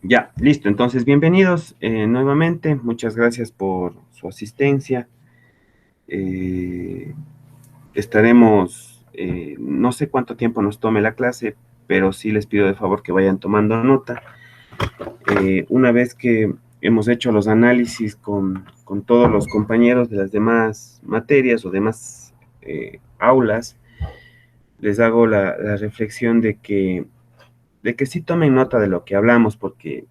Ya, listo. Entonces, bienvenidos nuevamente. Muchas gracias por su asistencia. Eh, estaremos, no sé cuánto tiempo nos tome la clase, pero sí les pido de favor que vayan tomando nota. Una vez que hemos hecho los análisis con todos los compañeros de las demás materias o demás aulas, les hago la reflexión de que sí tomen nota de lo que hablamos, porque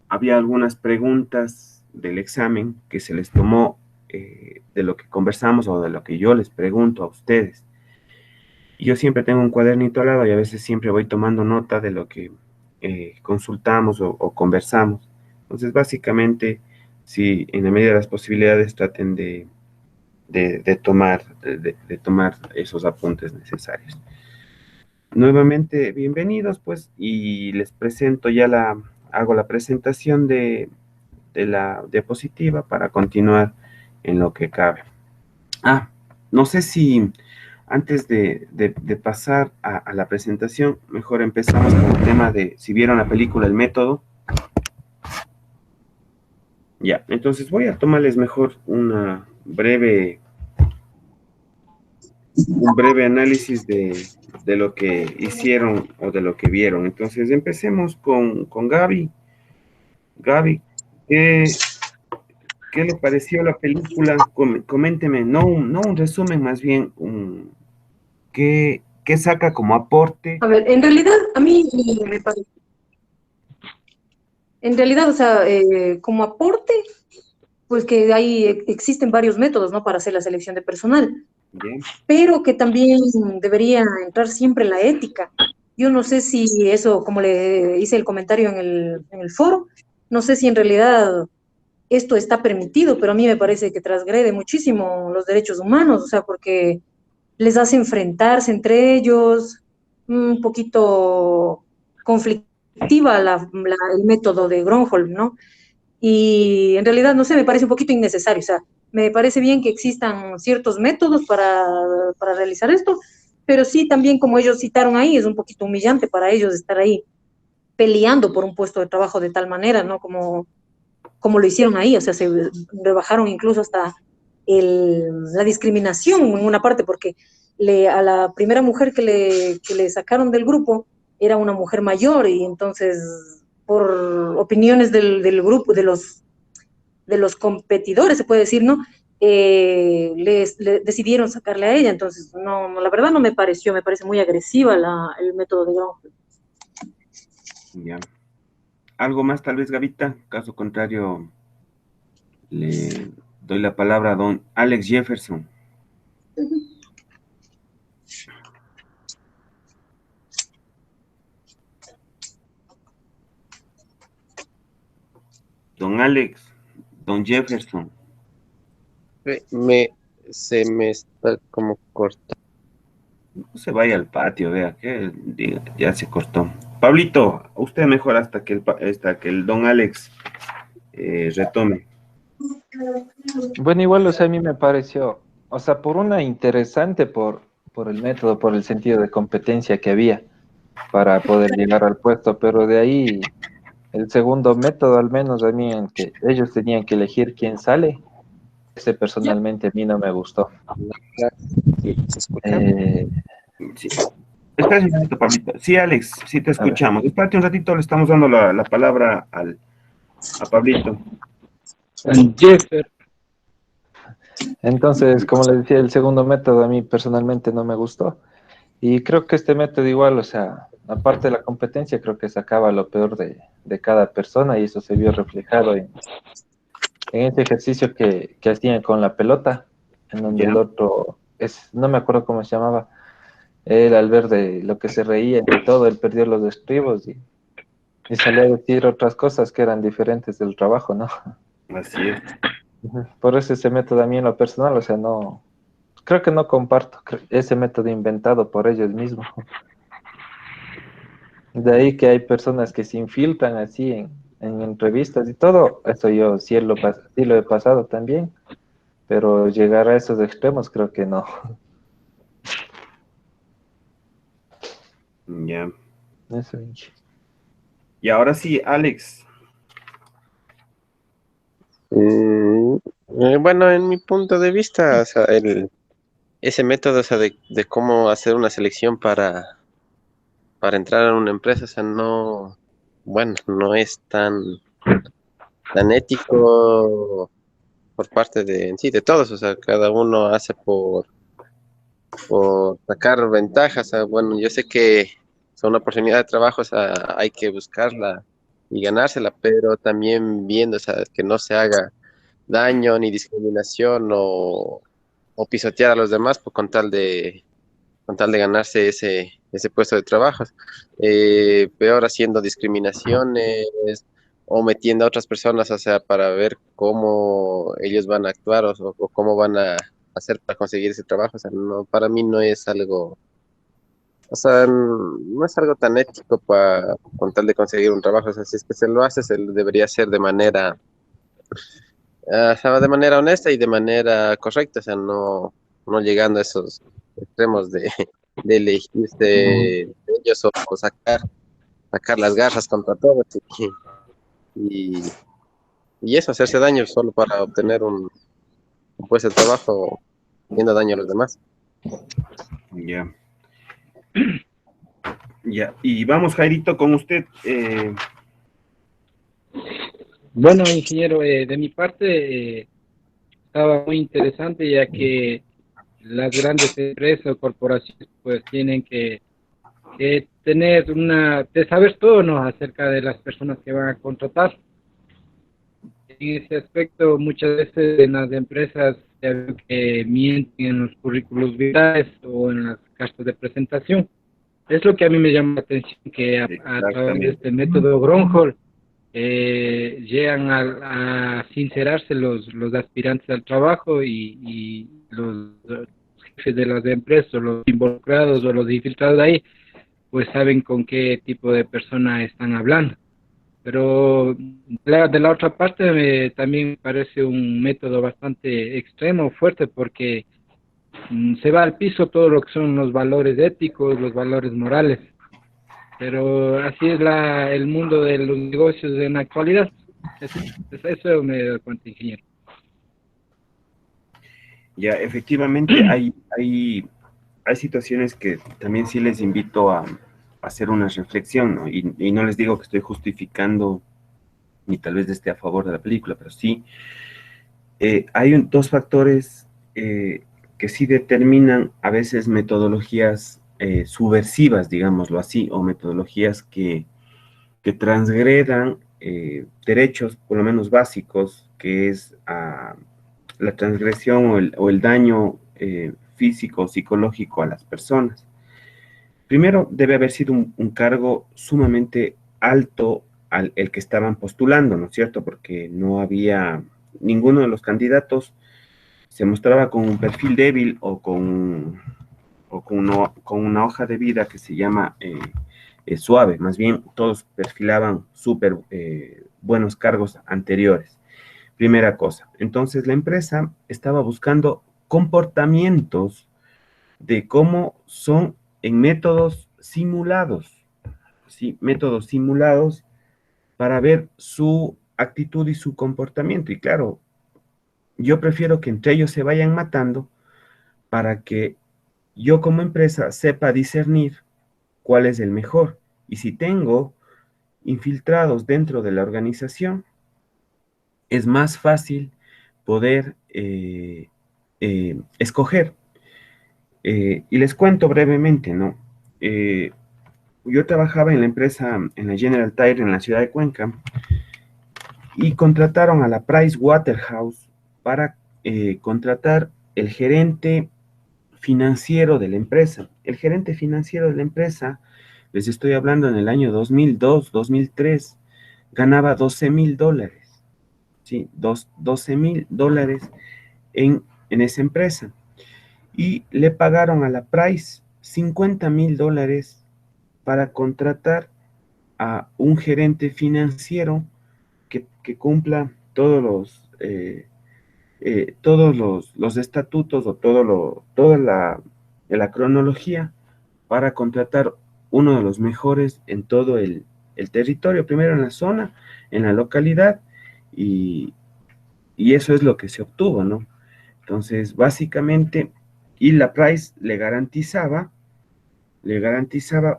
había algunas preguntas del examen que se les tomó de lo que conversamos o de lo que yo les pregunto a ustedes. Y yo siempre tengo un cuadernito al lado y a veces siempre voy tomando nota de lo que consultamos o conversamos. Entonces, básicamente, si en la medida de las posibilidades traten de tomar esos apuntes necesarios. Nuevamente, bienvenidos, pues, y les presento hago la presentación de la diapositiva para continuar en lo que cabe. No sé si antes de pasar a la presentación, mejor empezamos con el tema de si vieron la película El Método. Ya, entonces voy a tomarles mejor un breve análisis de lo que hicieron o de lo que vieron. Entonces empecemos con Gaby. Gaby, ¿qué le pareció la película? Coménteme, no un resumen, más bien ¿qué saca como aporte? A ver, en realidad a mí me parece, en realidad, o sea, como aporte, pues que ahí existen varios métodos, ¿no? Para hacer la selección de personal, Bien, pero que también debería entrar siempre la ética. Yo no sé si eso, como le hice el comentario en el foro, no sé si en realidad esto está permitido, pero a mí me parece que transgrede muchísimo los derechos humanos, o sea, porque les hace enfrentarse entre ellos, un poquito conflictiva el método de Gronholm, ¿no? Y en realidad, no sé, me parece un poquito innecesario, o sea, me parece bien que existan ciertos métodos para realizar esto, pero sí también como ellos citaron ahí, es un poquito humillante para ellos estar ahí peleando por un puesto de trabajo de tal manera, ¿no? Como lo hicieron ahí, o sea, se rebajaron incluso hasta la discriminación en una parte, porque a la primera mujer que le sacaron del grupo era una mujer mayor y entonces por opiniones del grupo, de los competidores, se puede decir, ¿no? Decidieron sacarle a ella, entonces no, la verdad no me pareció, me parece muy agresiva el método de Gronholm. ya. Algo más, tal vez, Gavita. Caso contrario, le doy la palabra a don Alex Jefferson. Don Alex, don Jefferson. Me, Se me está como cortando. No se vaya al patio, vea que ya se cortó. Pablito, usted mejor hasta que el don Alex retome. Bueno, igual, o sea, a mí me pareció, o sea, por una interesante por el método, por el sentido de competencia que había para poder llegar al puesto, pero de ahí el segundo método, al menos a mí, en que ellos tenían que elegir quién sale, ese personalmente a mí no me gustó. ¿Sí? ¿Se escucha? Eh, Sí. Espera un momento, Pablito. Sí, Alex, sí te a ver, escuchamos. Espérate un ratito, le estamos dando la palabra a Pablito. Jeffer. entonces, como les decía, el segundo método a mí personalmente no me gustó. Y creo que este método igual, o sea, aparte de la competencia, creo que sacaba lo peor de cada persona y eso se vio reflejado en ese ejercicio que hacían con la pelota, en donde el Ya, otro, no me acuerdo cómo se llamaba, él al ver de lo que se reía y todo, él perdió los estribos y salió a decir otras cosas que eran diferentes del trabajo, ¿no? así es. Ujú. Por eso ese método a mí en lo personal, o sea, no, creo que no comparto ese método inventado por ellos mismos. De ahí que hay personas que se infiltran así en entrevistas y todo, eso yo sí lo he pasado también, pero llegar a esos extremos creo que no. Ya. Eso, Inge. Y ahora sí, Alex. Mm, bueno, en mi punto de vista, o sea, ese método, o sea, de cómo hacer una selección para entrar a una empresa, o sea, no, bueno, no es tan ético por parte de, en sí, de todos, o sea, cada uno hace por sacar ventajas, o sea, bueno, yo sé que son una oportunidad de trabajo, o sea, hay que buscarla y ganársela, pero también viendo, o sea, que no se haga daño ni discriminación o pisotear a los demás por con tal de ganarse ese puesto de trabajo. Peor haciendo discriminaciones o metiendo a otras personas, o sea, para ver cómo ellos van a actuar o cómo van a hacer para conseguir ese trabajo. O sea, no, para mí no es algo, o sea, no es algo tan ético con tal de conseguir un trabajo. O sea, si es que se lo hace, debería hacer de manera, o sea, de manera honesta y de manera correcta, o sea, no llegando a esos extremos de elegirse de ellos o sacar las garras contra todos y, y eso, hacerse daño solo para obtener un puesto de trabajo, haciendo daño a los demás. Ya, ya. Y vamos, Jairito, con usted. Bueno, ingeniero, de mi parte estaba muy interesante ya que las grandes empresas o corporaciones pues tienen que tener de saber todo, ¿no? Acerca de las personas que van a contratar. En ese aspecto, muchas veces en las empresas ya veo que mienten en los currículos vitales o en las cartas de presentación. Es lo que a mí me llama la atención, que a través de Exactamente. este método Gronholm llegan a sincerarse los aspirantes al trabajo y los jefes de las empresas o los involucrados o los infiltrados de ahí, pues saben con qué tipo de persona están hablando. Pero de la otra parte también me parece un método bastante extremo, fuerte, porque se va al piso todo lo que son los valores éticos, los valores morales. Pero así es el mundo de los negocios en la actualidad. Eso me doy cuenta, ingeniero. Ya, efectivamente, hay situaciones que también sí les invito a hacer una reflexión, ¿no? Y no les digo que estoy justificando ni tal vez esté a favor de la película, pero sí hay dos factores que sí determinan a veces metodologías subversivas, digámoslo así, o metodologías que transgredan derechos, por lo menos básicos, que es la transgresión o el daño físico o psicológico a las personas. Primero, debe haber sido un cargo sumamente alto el que estaban postulando, ¿no es cierto? Porque no había, ninguno de los candidatos se mostraba con un perfil débil con una hoja de vida que se llama suave, más bien todos perfilaban súper buenos cargos anteriores. Primera cosa. Entonces la empresa estaba buscando comportamientos de cómo son en métodos simulados, ¿sí? Métodos simulados para ver su actitud y su comportamiento. Y claro, yo prefiero que entre ellos se vayan matando para que yo como empresa sepa discernir cuál es el mejor. Y si tengo infiltrados dentro de la organización, es más fácil poder escoger. Y les cuento brevemente, ¿no? Yo trabajaba en la empresa, en la General Tire en la ciudad de Cuenca, y contrataron a la Price Waterhouse para contratar el gerente financiero de la empresa. El gerente financiero de la empresa, les estoy hablando en el año 2002, 2003, ganaba $12,000, ¿sí? $12,000 en esa empresa. Y le pagaron a la Price $50,000 para contratar a un gerente financiero que cumpla todos los estatutos o toda la cronología para contratar uno de los mejores en todo el territorio, primero en la zona, en la localidad, y, y eso es lo que se obtuvo, ¿no? Entonces, básicamente, y la Price le garantizaba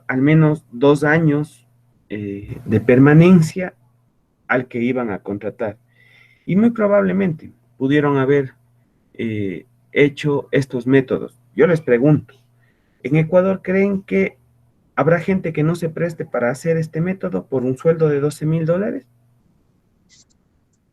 al menos 2 años de permanencia al que iban a contratar. Y muy probablemente pudieron haber hecho estos métodos. Yo les pregunto, ¿en Ecuador creen que habrá gente que no se preste para hacer este método por un sueldo de $12,000?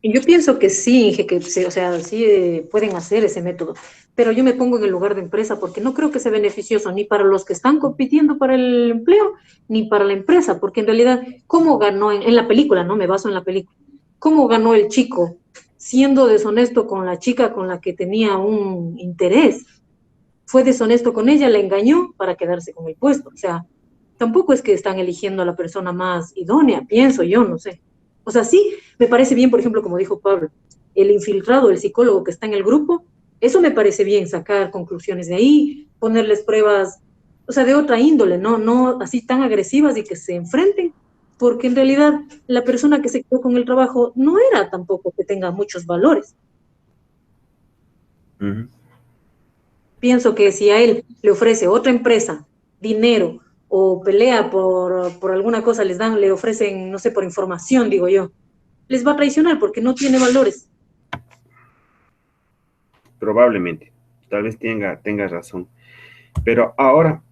Y yo pienso que sí, que sí, o sea, sí pueden hacer ese método, pero yo me pongo en el lugar de empresa porque no creo que sea beneficioso ni para los que están compitiendo para el empleo, ni para la empresa, porque en realidad, ¿cómo ganó en la película, no? Me baso en la película. ¿Cómo ganó el chico siendo deshonesto con la chica con la que tenía un interés? Fue deshonesto con ella, la engañó para quedarse con el puesto. O sea, tampoco es que están eligiendo a la persona más idónea, pienso yo, no sé. O sea, sí, me parece bien, por ejemplo, como dijo Pablo, el infiltrado, el psicólogo que está en el grupo, eso me parece bien, sacar conclusiones de ahí, ponerles pruebas, o sea, de otra índole, no así tan agresivas y que se enfrenten, porque en realidad la persona que se quedó con el trabajo no era tampoco que tenga muchos valores. Ujú. Pienso que si a él le ofrece otra empresa dinero o pelea por alguna cosa, le ofrecen, no sé, por información, digo yo, les va a traicionar porque no tiene valores. Probablemente, tal vez tenga razón. Pero ahora,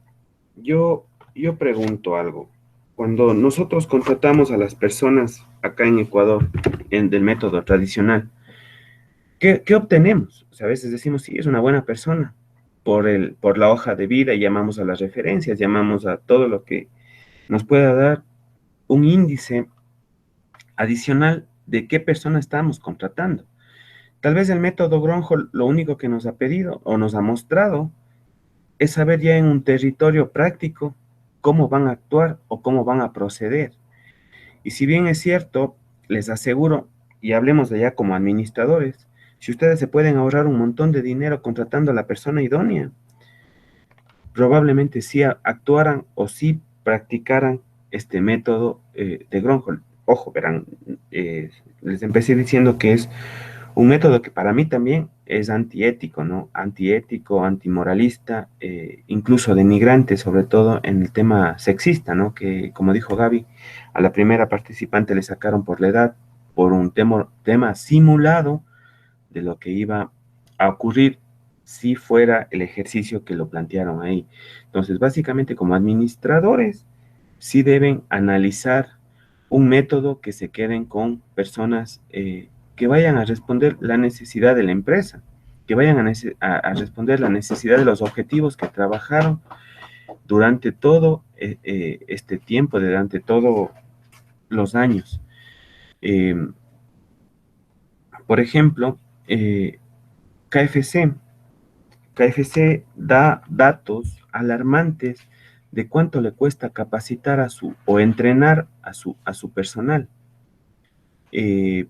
yo pregunto algo. Cuando nosotros contratamos a las personas acá en Ecuador, del método tradicional, ¿qué obtenemos? O sea, a veces decimos, sí, es una buena persona por la hoja de vida, y llamamos a las referencias, llamamos a todo lo que nos pueda dar un índice adicional de qué persona estamos contratando. Tal vez el método Gronholm lo único que nos ha pedido o nos ha mostrado es saber ya en un territorio práctico cómo van a actuar o cómo van a proceder. Y si bien es cierto, les aseguro, y hablemos de ya como administradores, si ustedes se pueden ahorrar un montón de dinero contratando a la persona idónea, probablemente sí actuaran o sí practicaran este método de Gronholm. Ojo, verán, les empecé diciendo que es un método que para mí también es antiético, ¿no? Antiético, antimoralista, incluso denigrante, sobre todo en el tema sexista, ¿no? Que, como dijo Gaby, a la primera participante le sacaron por la edad, por un tema simulado de lo que iba a ocurrir si fuera el ejercicio que lo plantearon ahí. Entonces, básicamente, como administradores, sí deben analizar un método que se queden con personas que vayan a responder la necesidad de la empresa, que vayan a responder la necesidad de los objetivos que trabajaron durante todo este tiempo, durante todos los años. Eh, por ejemplo, KFC. KFC da datos alarmantes de cuánto le cuesta capacitar o entrenar a su personal.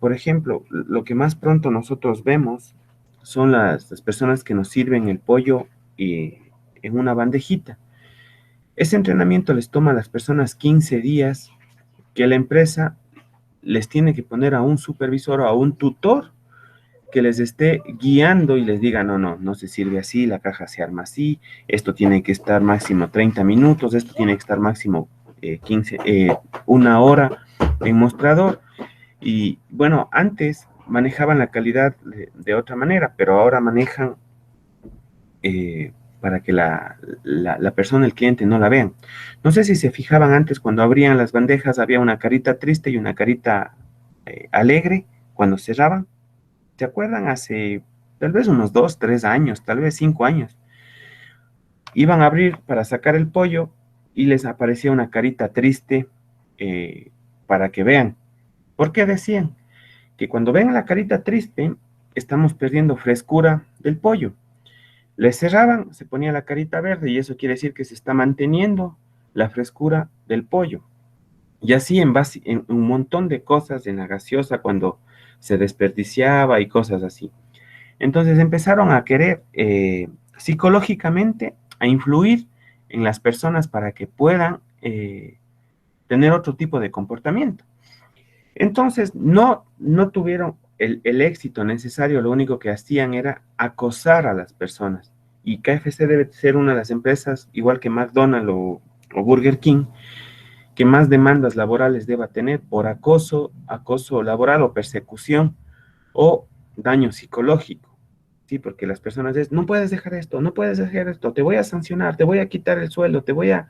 Por ejemplo, lo que más pronto nosotros vemos son las personas que nos sirven el pollo en una bandejita. Ese entrenamiento les toma a las personas 15 días, que la empresa les tiene que poner a un supervisor o a un tutor que les esté guiando y les diga, no se sirve así, la caja se arma así, esto tiene que estar máximo 30 minutos, esto tiene que estar máximo 1 hora en mostrador. Y bueno, antes manejaban la calidad de otra manera, pero ahora manejan para que la persona, el cliente, no la vean. No sé si se fijaban antes, cuando abrían las bandejas había una carita triste y una carita alegre cuando cerraban. ¿Se acuerdan? Hace tal vez unos 2, 3 años, tal vez 5 años. Iban a abrir para sacar el pollo y les aparecía una carita triste para que vean. ¿Por qué decían? Que cuando ven la carita triste, estamos perdiendo frescura del pollo. Les cerraban, se ponía la carita verde y eso quiere decir que se está manteniendo la frescura del pollo. Y así en un montón de cosas, en la gaseosa cuando se desperdiciaba y cosas así. Entonces empezaron a querer psicológicamente a influir en las personas para que puedan tener otro tipo de comportamiento. Entonces, no tuvieron el éxito necesario, lo único que hacían era acosar a las personas. Y KFC debe ser una de las empresas, igual que McDonald's o Burger King, que más demandas laborales deba tener por acoso laboral o persecución o daño psicológico. Sí, porque las personas dicen, no puedes dejar esto, no puedes dejar esto, te voy a sancionar, te voy a quitar el sueldo, te voy a...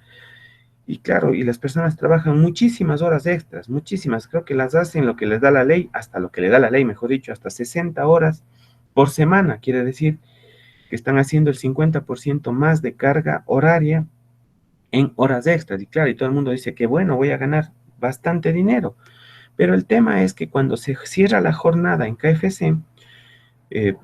Y claro, y las personas trabajan muchísimas horas extras, muchísimas, creo que las hacen lo que les da la ley, hasta lo que le da la ley, mejor dicho, hasta 60 horas por semana, quiere decir que están haciendo el 50% más de carga horaria en horas extras. Y claro, y todo el mundo dice que bueno, voy a ganar bastante dinero. Pero el tema es que cuando se cierra la jornada en KFC,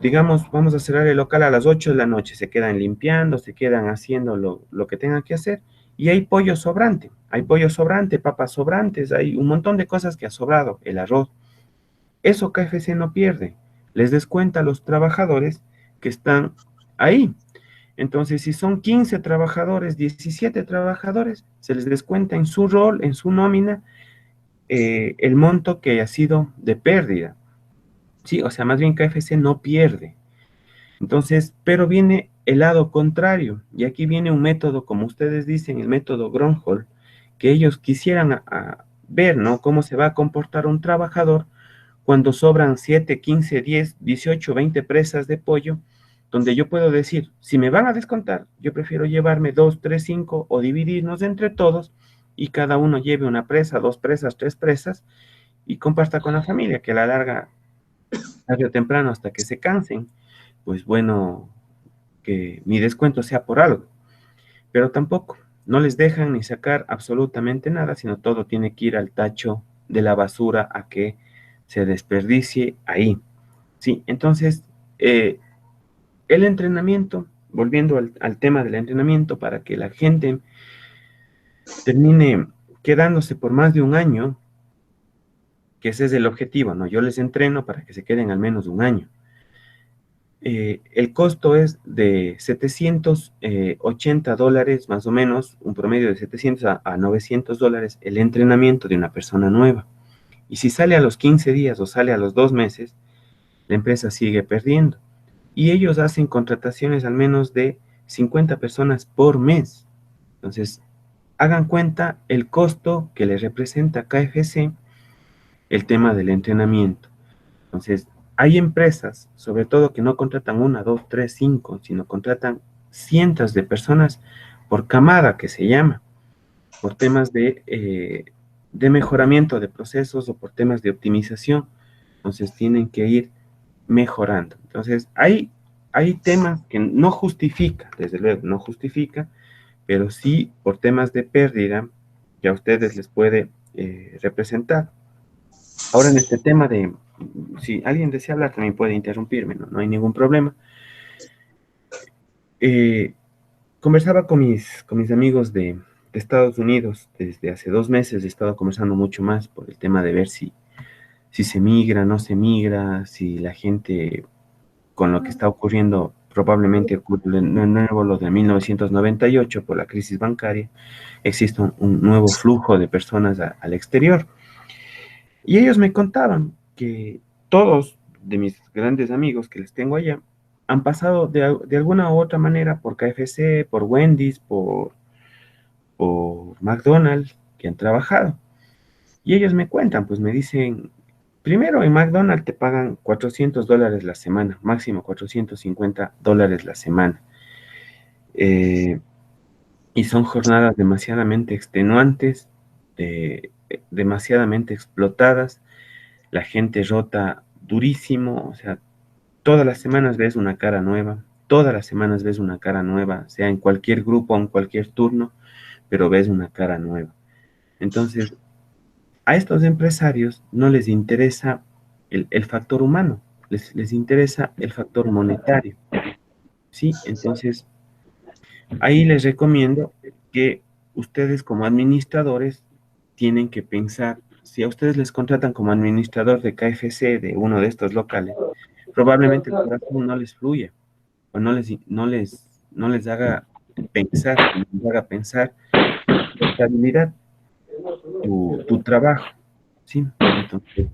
digamos, vamos a cerrar el local a las 8 de la noche, se quedan limpiando, se quedan haciendo lo que tengan que hacer, y hay pollo sobrante, papas sobrantes, hay un montón de cosas que ha sobrado, el arroz. Eso KFC no pierde, les descuenta a los trabajadores que están ahí. Entonces, si son 15 trabajadores, 17 trabajadores, se les descuenta en su rol, en su nómina, el monto que haya sido de pérdida. Sí, o sea, más bien KFC no pierde. Entonces, pero viene el lado contrario, y aquí viene un método, como ustedes dicen, el método Gronholm, que ellos quisieran ver, ¿no? Cómo se va a comportar un trabajador cuando sobran 7, 15, 10, 18, 20 presas de pollo, donde yo puedo decir, si me van a descontar, yo prefiero llevarme 2, 3, 5 o dividirnos entre todos y cada uno lleve una presa, 2 presas, 3 presas y comparta con la familia, que a la larga, tarde o temprano, hasta que se cansen, pues bueno, que mi descuento sea por algo. Pero tampoco, no les dejan ni sacar absolutamente nada, sino todo tiene que ir al tacho de la basura a que se desperdicie ahí. Sí, entonces, el entrenamiento, volviendo al tema del entrenamiento, para que la gente termine quedándose por más de un año, que ese es el objetivo, ¿no? Yo les entreno para que se queden al menos un año. El costo es de $780 más o menos, un promedio de 700 a $900 el entrenamiento de una persona nueva. Y si sale a los 15 días o sale a los 2 meses, la empresa sigue perdiendo. Y ellos hacen contrataciones al menos de 50 personas por mes. Entonces, hagan cuenta el costo que les representa a KFC el tema del entrenamiento. Entonces, hay empresas, sobre todo, que no contratan 1, 2, 3, 5, sino contratan cientos de personas por camada, que se llama, por temas de mejoramiento de procesos o por temas de optimización. Entonces, tienen que ir mejorando. Entonces, hay temas que no justifica, desde luego, no justifica, pero sí por temas de pérdida que a ustedes les puede representar. Ahora, en este tema de, si alguien desea hablar, también puede interrumpirme, no hay ningún problema. Conversaba con mis amigos de Estados Unidos desde hace 2 meses, he estado conversando mucho más por el tema de ver si se migra, no se migra, si la gente con lo que está ocurriendo, probablemente ocurre de nuevo lo de 1998 por la crisis bancaria, existe un nuevo flujo de personas al exterior. Y ellos me contaban que todos de mis grandes amigos que les tengo allá han pasado de alguna u otra manera por KFC, por Wendy's, por McDonald's, que han trabajado. Y ellos me cuentan, pues me dicen, primero en McDonald's te pagan $400 la semana, máximo $450 la semana. Y son jornadas demasiadamente extenuantes, demasiadamente explotadas. La gente rota durísimo, o sea, todas las semanas ves una cara nueva, todas las semanas ves una cara nueva, sea en cualquier grupo, en cualquier turno, pero ves una cara nueva. Entonces, a estos empresarios no les interesa el factor humano, les interesa el factor monetario, ¿sí? Entonces, ahí les recomiendo que ustedes como administradores tienen que pensar, si a ustedes les contratan como administrador de KFC de uno de estos locales, probablemente el corazón no les fluya, o no les haga pensar, sustentabilidad tu trabajo, ¿sí? Entonces,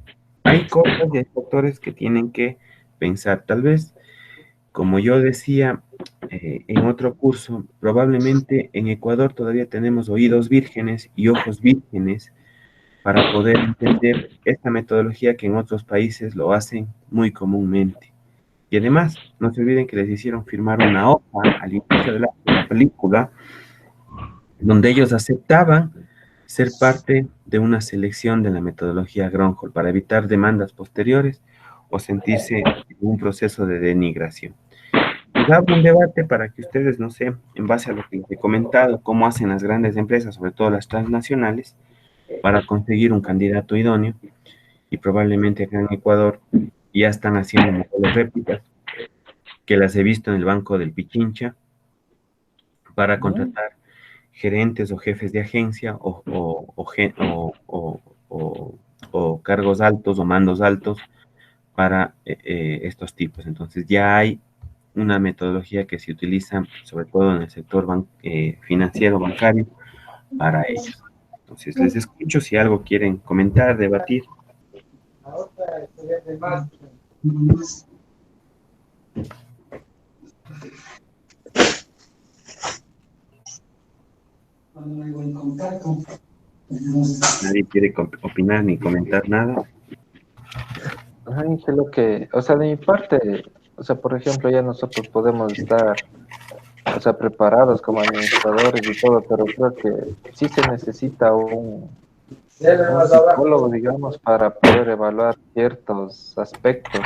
hay cosas y hay factores que tienen que pensar. Tal vez, como yo decía en otro curso, probablemente en Ecuador todavía tenemos oídos vírgenes y ojos vírgenes para poder entender esta metodología que en otros países lo hacen muy comúnmente. Y además, no se olviden que les hicieron firmar una hoja al inicio de la película, donde ellos aceptaban ser parte de una selección de la metodología Gronholm para evitar demandas posteriores o sentirse en un proceso de denigración. Les abro un debate para que ustedes, no sé, en base a lo que les he comentado, cómo hacen las grandes empresas, sobre todo las transnacionales, para conseguir un candidato idóneo, y probablemente acá en Ecuador ya están haciendo modelos réplicas, que las he visto en el Banco del Pichincha, para contratar gerentes o jefes de agencia o cargos altos o mandos altos para estos tipos. Entonces ya hay una metodología que se utiliza sobre todo en el sector financiero, bancario, para ellos. Entonces les escucho si algo quieren comentar, debatir. Nadie quiere opinar ni comentar nada. Ángelo, que, o sea, de mi parte, o sea, por ejemplo, ya nosotros podemos estar, o sea, preparados como administradores y todo, pero creo que sí se necesita un psicólogo, digamos, para poder evaluar ciertos aspectos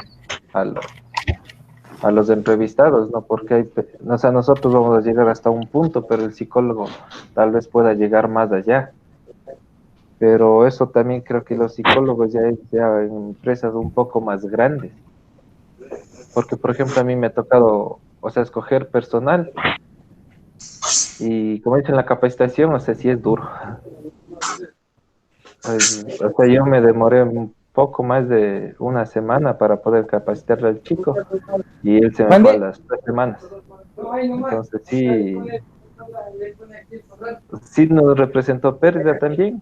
a los entrevistados, ¿no? Porque hay, o sea, nosotros vamos a llegar hasta un punto, pero el psicólogo tal vez pueda llegar más allá. Pero eso también creo que los psicólogos ya en empresas un poco más grandes. Porque, por ejemplo, a mí me ha tocado, o sea, escoger personal y como dicen la capacitación, o sea, sí es duro. Pues, o sea, yo me demoré un poco más de una semana para poder capacitarle al chico y él se me fue a las 3 semanas. Entonces sí nos representó pérdida también.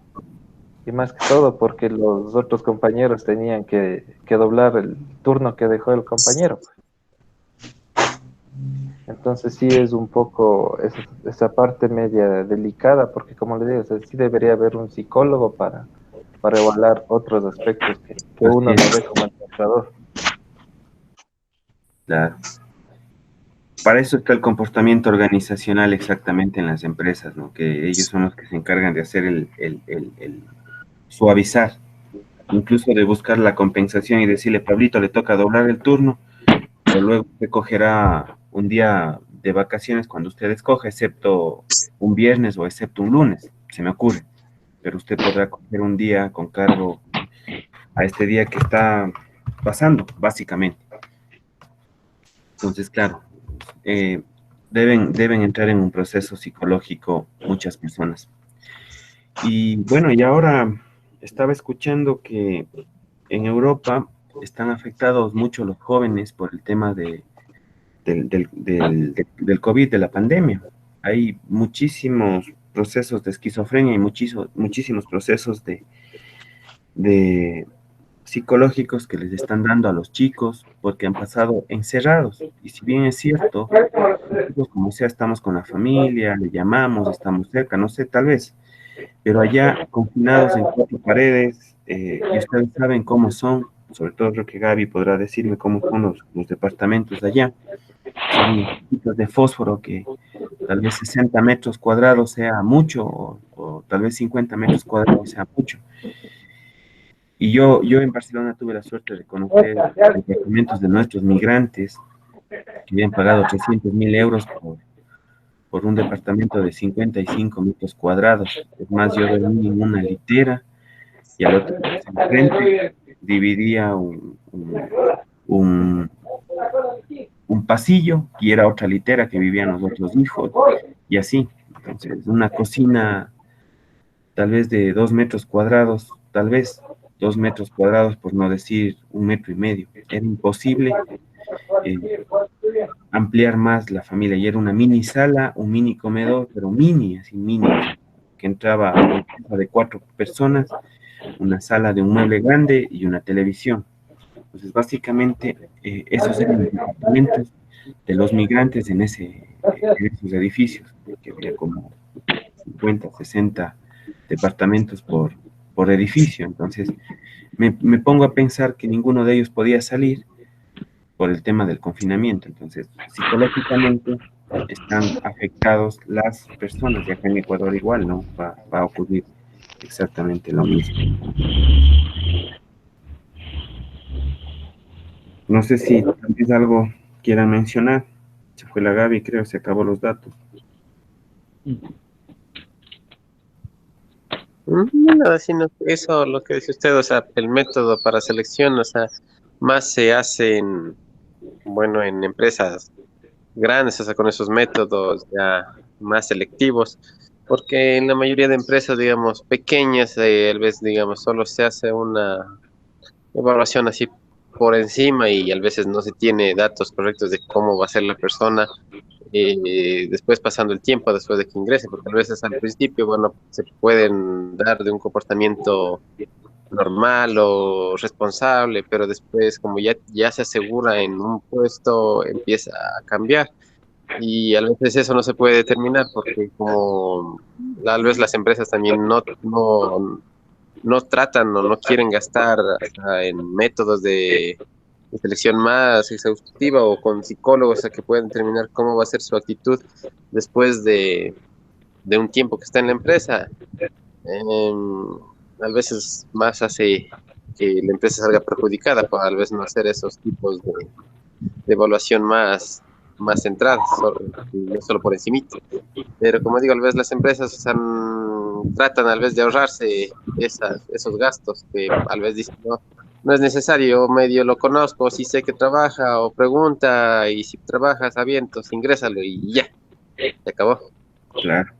Y más que todo porque los otros compañeros tenían que doblar el turno que dejó el compañero. Entonces sí es un poco esa parte media delicada, porque como le digo, o sea, sí debería haber un psicólogo para evaluar otros aspectos que uno no ve como administrador. Claro. Para eso está el comportamiento organizacional exactamente en las empresas, ¿no? Que ellos son los que se encargan de hacer el suavizar, incluso de buscar la compensación y decirle, Pablito, le toca doblar el turno, pero luego se cogerá un día de vacaciones cuando usted escoja, excepto un viernes o excepto un lunes, se me ocurre, pero usted podrá coger un día con cargo a este día que está pasando, básicamente. Entonces, claro, deben entrar en un proceso psicológico muchas personas. Y bueno, y ahora estaba escuchando que en Europa están afectados mucho los jóvenes por el tema del COVID, de la pandemia. Hay muchísimos procesos de esquizofrenia y muchísimos procesos de psicológicos que les están dando a los chicos porque han pasado encerrados. Y si bien es cierto, nosotros como sea estamos con la familia, le llamamos, estamos cerca, no sé, tal vez, pero allá confinados en 4 paredes, y ustedes saben cómo son, sobre todo creo que Gaby podrá decirme cómo son los departamentos de allá, son chiquitos de fósforo que tal vez 60 metros cuadrados sea mucho, o tal vez 50 metros cuadrados sea mucho. Y yo en Barcelona tuve la suerte de conocer departamentos de nuestros migrantes que habían pagado 300.000 euros por un departamento de 55 metros cuadrados. Es más, yo dormí en una litera y al otro enfrente dividía un pasillo y era otra litera que vivían los otros hijos y así. Entonces, una cocina tal vez de 2 metros cuadrados, tal vez 2 metros cuadrados, por no decir 1,5 metros. Era imposible ampliar más la familia y era una mini sala, un mini comedor, pero mini, así mini, que entraba una mesa de 4 personas, una sala de un mueble grande y una televisión. Entonces, básicamente, esos eran los departamentos de los migrantes en esos edificios, que había como 50, 60 departamentos por edificio. Entonces, me pongo a pensar que ninguno de ellos podía salir por el tema del confinamiento. Entonces, psicológicamente están afectados las personas, y acá en Ecuador igual, ¿no? Va a ocurrir exactamente lo mismo. No sé si también algo quieran mencionar. Se fue la Gaby, creo, se acabó los datos. Nada, sino eso, lo que dice usted, o sea, el método para selección, o sea, más se hace bueno, en empresas grandes, o sea, con esos métodos ya más selectivos, porque en la mayoría de empresas, digamos, pequeñas, tal vez, digamos, solo se hace una evaluación así por encima y a veces no se tiene datos correctos de cómo va a ser la persona después pasando el tiempo, después de que ingrese, porque a veces al principio, bueno, se pueden dar de un comportamiento normal o responsable, pero después como ya se asegura en un puesto, empieza a cambiar. Y a veces eso no se puede determinar porque como tal vez las empresas también no tratan o no quieren gastar en métodos de selección más exhaustiva o con psicólogos a que puedan determinar cómo va a ser su actitud después de un tiempo que está en la empresa. A veces más hace que la empresa salga perjudicada por tal vez no hacer esos tipos de evaluación más centradas, no solo por encimita. Pero como digo, a veces las empresas tratan a veces de ahorrarse esos gastos que a veces dicen, no es necesario, medio lo conozco, si sé que trabaja o pregunta, y si trabajas, avientos, ingrésalo y ya, se acabó. Claro,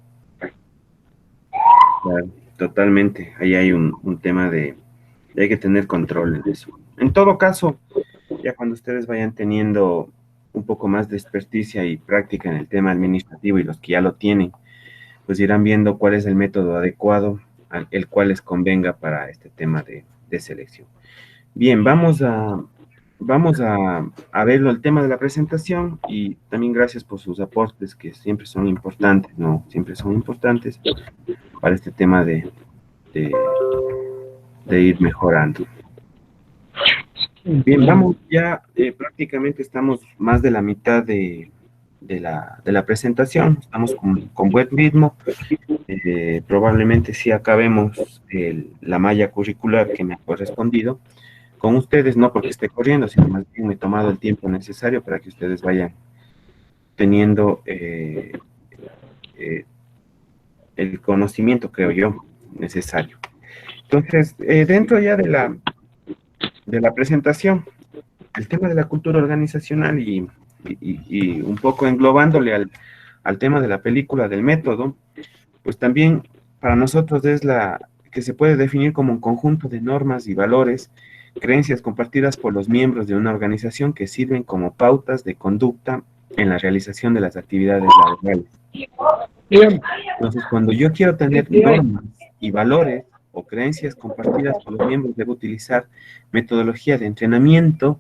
totalmente. Ahí hay un tema hay que tener control en eso. En todo caso, ya cuando ustedes vayan teniendo un poco más de experticia y práctica en el tema administrativo y los que ya lo tienen, pues irán viendo cuál es el método adecuado el cual les convenga para este tema de selección. Bien, vamos a verlo el tema de la presentación, y también gracias por sus aportes que siempre son importantes, ¿no? Siempre son importantes para este tema de ir mejorando. Bien, vamos ya, prácticamente estamos más de la mitad de la presentación, estamos con buen ritmo. Probablemente sí acabemos la malla curricular que me ha correspondido con ustedes, no porque esté corriendo, sino más bien me he tomado el tiempo necesario para que ustedes vayan teniendo el conocimiento, creo yo, necesario. Entonces, dentro ya de la presentación, el tema de la cultura organizacional y un poco englobándole al tema de la película del método, pues también para nosotros es que se puede definir como un conjunto de normas y valores, creencias compartidas por los miembros de una organización que sirven como pautas de conducta en la realización de las actividades laborales. Entonces, cuando yo quiero tener normas y valores o creencias compartidas por los miembros, debo utilizar metodología de entrenamiento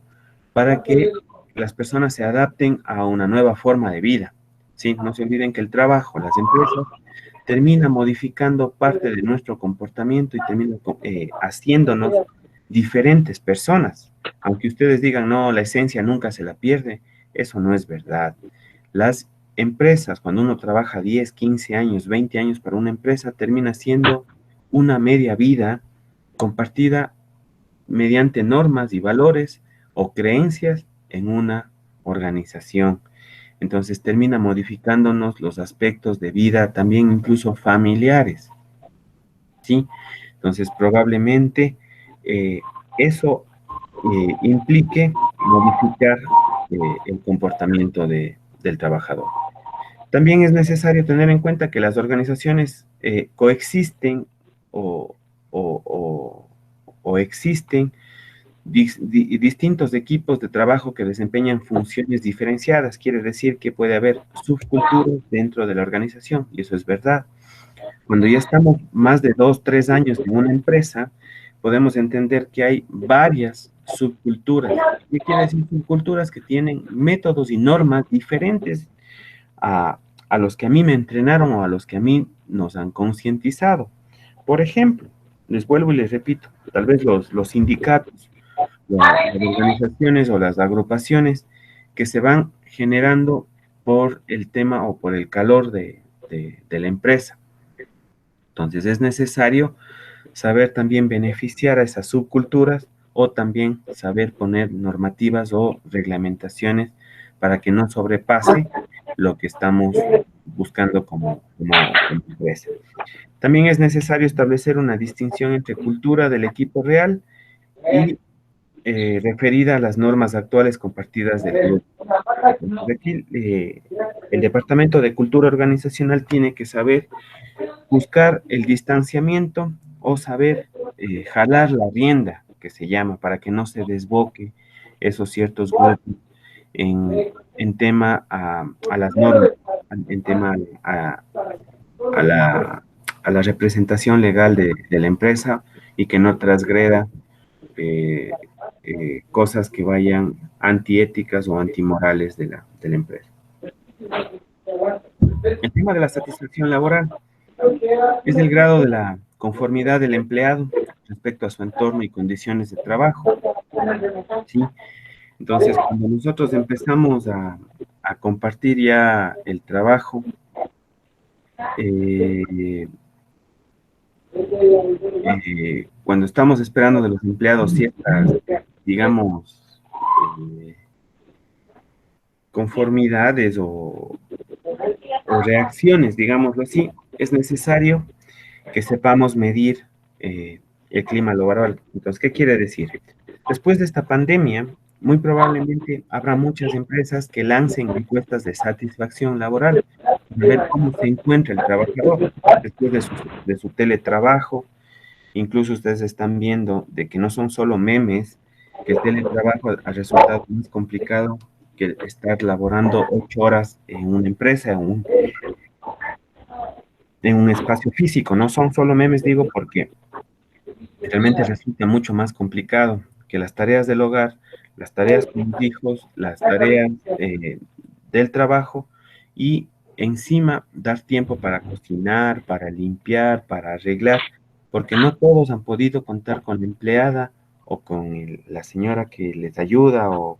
para que las personas se adapten a una nueva forma de vida. ¿Sí? No se olviden que el trabajo, las empresas, termina modificando parte de nuestro comportamiento y termina haciéndonos diferentes personas. Aunque ustedes digan, no, la esencia nunca se la pierde, eso no es verdad. Las empresas, cuando uno trabaja 10, 15 años, 20 años para una empresa, termina siendo una media vida compartida mediante normas y valores o creencias en una organización. Entonces termina modificándonos los aspectos de vida, también incluso familiares, ¿sí? Entonces probablemente eso implique modificar el comportamiento del trabajador. También es necesario tener en cuenta que las organizaciones coexisten o existen distintos equipos de trabajo que desempeñan funciones diferenciadas. Quiere decir que puede haber subculturas dentro de la organización, y eso es verdad. cuando ya estamos más de 2, 3 años en una empresa, podemos entender que hay varias subculturas. ¿Qué quiere decir subculturas? Que tienen métodos y normas diferentes a, a los que a mí me entrenaron o a los que a mí nos han concientizado. Por ejemplo, les vuelvo y les repito, tal vez los sindicatos, las organizaciones o las agrupaciones que se van generando por el tema o por el calor de la empresa. Entonces es necesario saber también beneficiar a esas subculturas o también saber poner normativas o reglamentaciones para que no sobrepase lo que estamos buscando como empresa. También es necesario establecer una distinción entre cultura del equipo real y referida a las normas actuales compartidas del grupo. Entonces, aquí, el Departamento de Cultura Organizacional tiene que saber buscar el distanciamiento o saber jalar la rienda, que se llama, para que no se desboque esos ciertos golpes en tema a las normas, en tema a la representación legal de la empresa y que no transgreda cosas que vayan antiéticas o antimorales de la empresa. El tema de la satisfacción laboral es el grado de la conformidad del empleado respecto a su entorno y condiciones de trabajo. ¿Sí? Entonces, cuando nosotros empezamos a compartir ya el trabajo, cuando estamos esperando de los empleados ciertas, digamos, conformidades o reacciones, digámoslo así, es necesario que sepamos medir el clima laboral. Entonces, ¿qué quiere decir? Después de esta pandemia, muy probablemente habrá muchas empresas que lancen encuestas de satisfacción laboral, para ver cómo se encuentra el trabajador después de su teletrabajo. Incluso ustedes están viendo de que no son solo memes, que el teletrabajo ha resultado más complicado que estar laborando 8 horas en una empresa, en un espacio físico. No son solo memes, digo, porque realmente resulta mucho más complicado que las tareas del hogar, las tareas con los hijos, las tareas del trabajo y encima dar tiempo para cocinar, para limpiar, para arreglar, porque no todos han podido contar con la empleada o con la señora que les ayuda o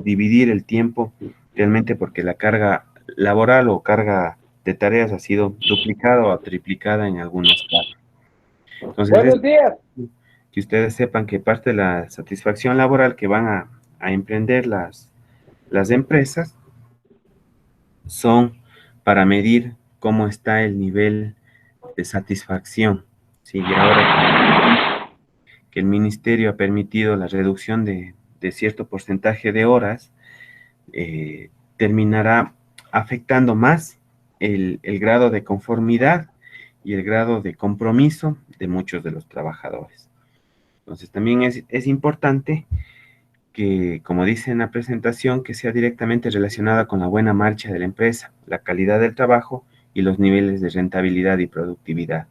dividir el tiempo realmente porque la carga laboral o carga de tareas ha sido duplicada o triplicada en algunos casos. Entonces, buenos días. Que ustedes sepan que parte de la satisfacción laboral que van a emprender las empresas son para medir cómo está el nivel de satisfacción. ¿Sí? Y ahora que el ministerio ha permitido la reducción de cierto porcentaje de horas, terminará afectando más el grado de conformidad y el grado de compromiso de muchos de los trabajadores. Entonces también es importante que, como dice en la presentación, que sea directamente relacionada con la buena marcha de la empresa, la calidad del trabajo y los niveles de rentabilidad y productividad.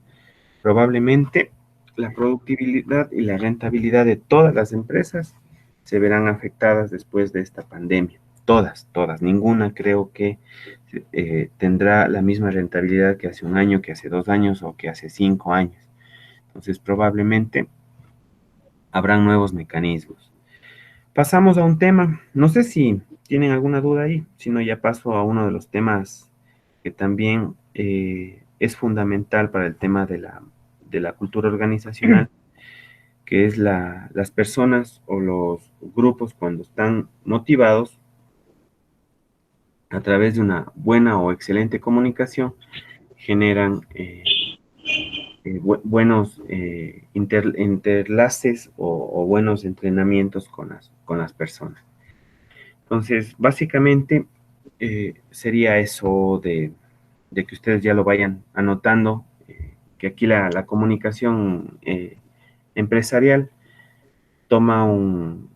Probablemente la productividad y la rentabilidad de todas las empresas se verán afectadas después de esta pandemia. Todas. Ninguna creo que tendrá la misma rentabilidad que hace un año, que hace 2 años o que hace 5 años. Entonces, probablemente habrán nuevos mecanismos. Pasamos a un tema, no sé si tienen alguna duda ahí, si no ya paso a uno de los temas que también es fundamental para el tema de la cultura organizacional, que es las personas o los grupos cuando están motivados a través de una buena o excelente comunicación, generan buenos interlaces o buenos entrenamientos con las personas. Entonces, básicamente sería eso de que ustedes ya lo vayan anotando, que aquí la comunicación empresarial toma un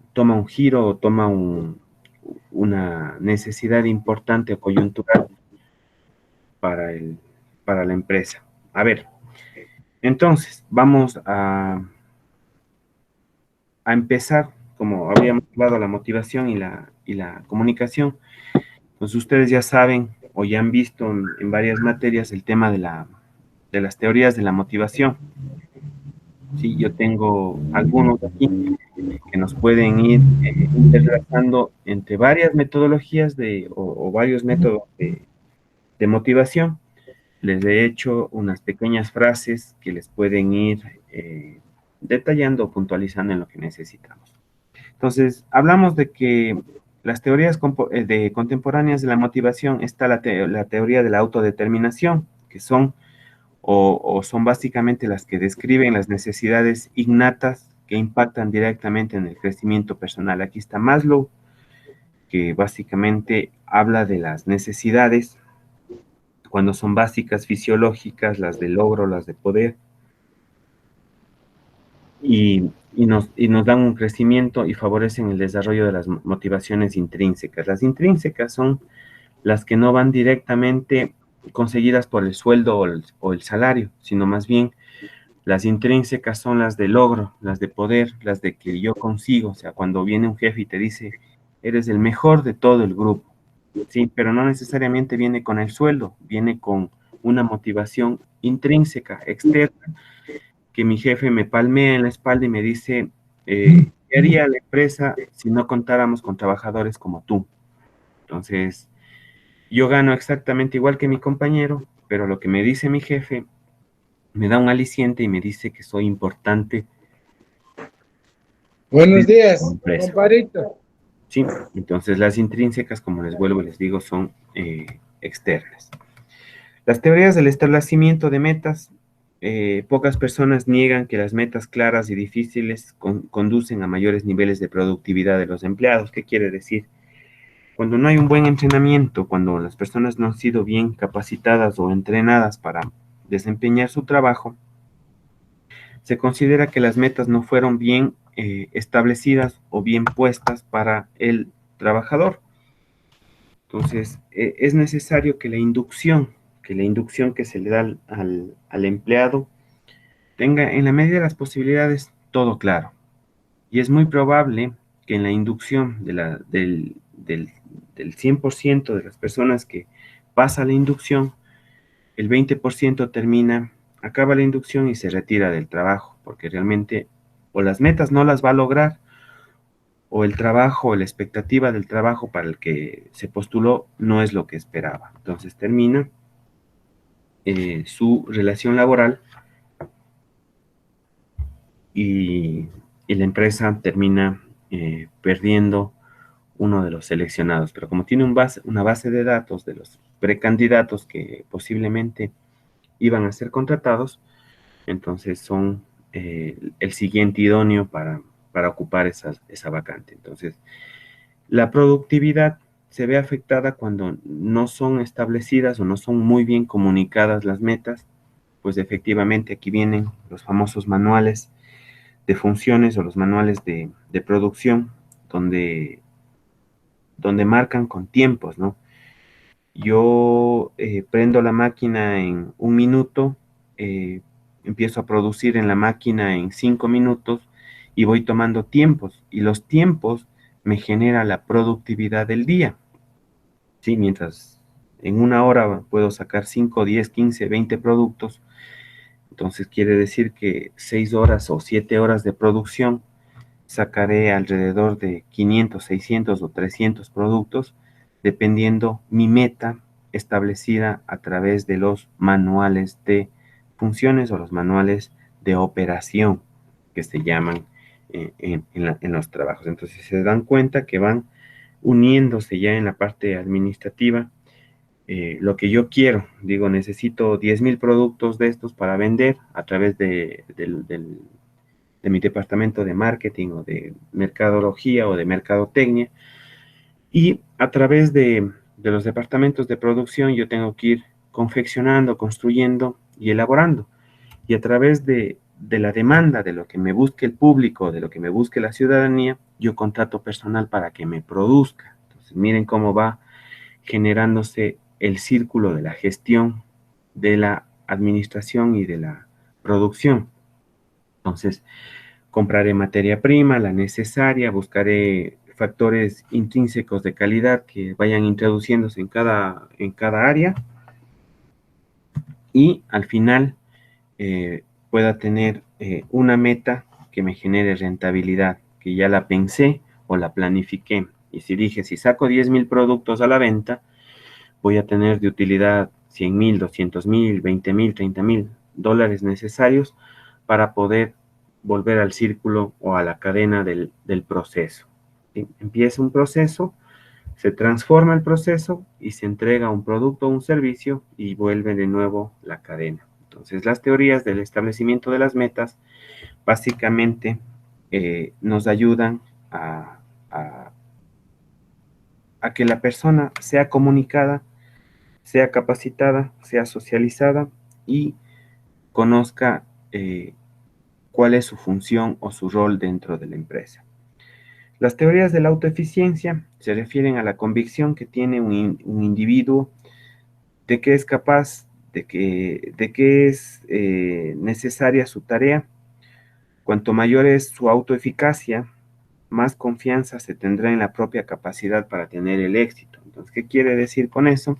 giro o toma una necesidad importante o coyuntural para la empresa. A ver, entonces, vamos a empezar, como habíamos hablado, la motivación y la comunicación. Pues ustedes ya saben o ya han visto en varias materias el tema de las teorías de la motivación. Sí, yo tengo algunos aquí que nos pueden ir interrelazando entre varias metodologías o varios métodos de motivación. Les he hecho unas pequeñas frases que les pueden ir detallando o puntualizando en lo que necesitamos. Entonces, hablamos de que las teorías contemporáneas de la motivación está la teoría de la autodeterminación, que son o son básicamente las que describen las necesidades innatas que impactan directamente en el crecimiento personal. Aquí está Maslow, que básicamente habla de las necesidades cuando son básicas, fisiológicas, las de logro, las de poder, y nos dan un crecimiento y favorecen el desarrollo de las motivaciones intrínsecas. Las intrínsecas son las que no van directamente conseguidas por el sueldo o el salario, sino más bien las intrínsecas son las de logro, las de poder, las de que yo consigo. O sea, cuando viene un jefe y te dice, eres el mejor de todo el grupo, sí, pero no necesariamente viene con el sueldo, viene con una motivación intrínseca, externa, que mi jefe me palmea en la espalda y me dice, ¿qué haría la empresa si no contáramos con trabajadores como tú? Entonces, yo gano exactamente igual que mi compañero, pero lo que me dice mi jefe me da un aliciente y me dice que soy importante. Buenos días, Empresa. compadrito. Sí, entonces las intrínsecas, como les vuelvo y les digo, son externas. Las teorías del establecimiento de metas, pocas personas niegan que las metas claras y difíciles conducen a mayores niveles de productividad de los empleados. ¿Qué quiere decir? Cuando no hay un buen entrenamiento, cuando las personas no han sido bien capacitadas o entrenadas para desempeñar su trabajo, se considera que las metas no fueron bien establecidas o bien puestas para el trabajador. Entonces, es necesario que la inducción que se le da al empleado tenga en la medida de las posibilidades todo claro. Y es muy probable que en la inducción del 100% de las personas que pasa la inducción, el 20% acaba la inducción y se retira del trabajo, porque realmente o las metas no las va a lograr, o el trabajo, o la expectativa del trabajo para el que se postuló no es lo que esperaba. Entonces termina su relación laboral y la empresa termina perdiendo uno de los seleccionados. Pero como tiene una base de datos de los precandidatos que posiblemente iban a ser contratados, entonces son el siguiente idóneo para ocupar esa vacante. Entonces, la productividad se ve afectada cuando no son establecidas o no son muy bien comunicadas las metas, pues efectivamente aquí vienen los famosos manuales de funciones o los manuales de producción, donde marcan con tiempos, ¿no? Yo prendo la máquina en 1 minuto, empiezo a producir en la máquina en 5 minutos y voy tomando tiempos. Y los tiempos me generan la productividad del día. ¿Sí? Mientras en 1 hora puedo sacar 5, 10, 15, 20 productos, entonces quiere decir que 6 horas o 7 horas de producción sacaré alrededor de 500, 600 o 300 productos, dependiendo mi meta establecida a través de los manuales de funciones o los manuales de operación que se llaman en los trabajos. Entonces se dan cuenta que van uniéndose ya en la parte administrativa lo que yo quiero. Digo, necesito 10,000 productos de estos para vender a través de mi departamento de marketing o de mercadología o de mercadotecnia, y a través de los departamentos de producción yo tengo que ir confeccionando, construyendo y elaborando, y a través de la demanda, de lo que me busque el público, de lo que me busque la ciudadanía, yo contrato personal para que me produzca. Entonces, miren cómo va generándose el círculo de la gestión de la administración y de la producción. Entonces, compraré materia prima, la necesaria, buscaré factores intrínsecos de calidad que vayan introduciéndose en cada área y al final pueda tener una meta que me genere rentabilidad, que ya la pensé o la planifiqué. Y si dije, si saco 10,000 productos a la venta, voy a tener de utilidad 100,000, 200,000, 20,000, 30,000 dólares necesarios para poder volver al círculo o a la cadena del proceso. Empieza un proceso, se transforma el proceso y se entrega un producto o un servicio y vuelve de nuevo la cadena. Entonces, las teorías del establecimiento de las metas básicamente nos ayudan a que la persona sea comunicada, sea capacitada, sea socializada y conozca cuál es su función o su rol dentro de la empresa. Las teorías de la autoeficiencia se refieren a la convicción que tiene un individuo de que es capaz, de que es necesaria su tarea. Cuanto mayor es su autoeficacia, más confianza se tendrá en la propia capacidad para tener el éxito. Entonces, ¿qué quiere decir con eso?